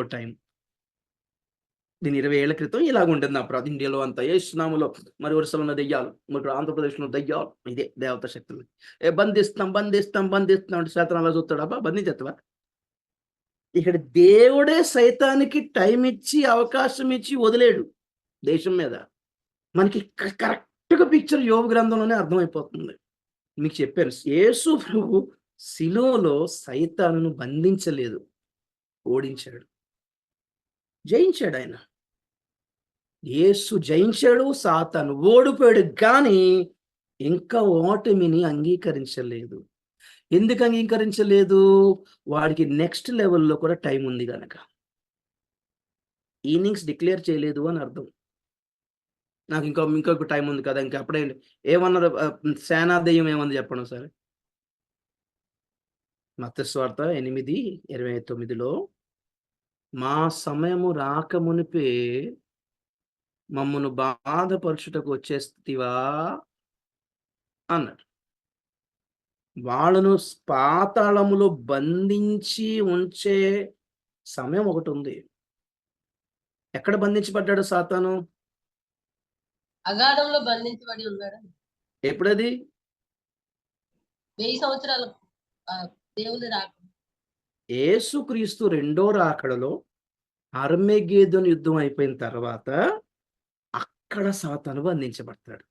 Time. దీని 20 ఏళ్ల క్రితం ఇలాగ ఉంటుంది నా ఇండియాలో అంతా యేసునామములో మరి వరుసలో ఉన్న దెయ్యాలు, మరి ఆంధ్రప్రదేశ్‌లో దెయ్యాలు ఇదే దేవతా శక్తులు. బంధిస్తాం, బంధిస్తాం, బంధిస్తున్నాం అంటే సాతాను అలా చూస్తాడు. అబ్బా! బంధించేత్తవా? ఇక్కడ దేవుడే సైతానికి టైం ఇచ్చి, అవకాశం ఇచ్చి వదిలేడు దేశం మీద. మనకి కరెక్ట్‌గా పిక్చర్ యోబు గ్రంథంలోనే అర్థమైపోతుంది. మీకు చెప్పాను. యేసు ప్రభు శిలువలో సైతానును బంధించలేదు. ఓడించాడు. జయించాడాయన. యేసు జయించాడు. సాతాను ఓడిపోయాడు. గానీ ఇంకా ఓటమిని అంగీకరించలేదు. ఎందుకు అంగీకరించలేదు? వాడికి నెక్స్ట్ లెవెల్‌లో కూడా టైం ఉంది గనక. ఇన్నింగ్స్ డిక్లేర్ చేయలేదు అని అర్థం. నాకు ఇంకొక టైం ఉంది కదా! ఇంక అప్పుడే ఏమన్నారు సేనా దెయ్యం ఏమంది చెప్పండి ఒకసారి? మత్తయి సువార్త 8:29లో మా సమయము రాకమునుపే మమ్మను బాధపరచుటకు వచ్చేస్తివా అన్నాడు. వాళ్ళను పాతాళములో బంధించి ఉంచే సమయం ఒకటుంది. ఎక్కడ బంధించబడ్డాడు సాతాను? అగాధంలో బంధించబడి ఉన్నాడు. ఎప్పుడది? 1000 సంవత్సరాలు దేవుని రాక. యేసుక్రీస్తు రెండో రాకడలో అర్మగెద్దోను యుద్ధం అయిపోయిన తర్వాత అక్కడ సాతాను బంధించబడతాడు.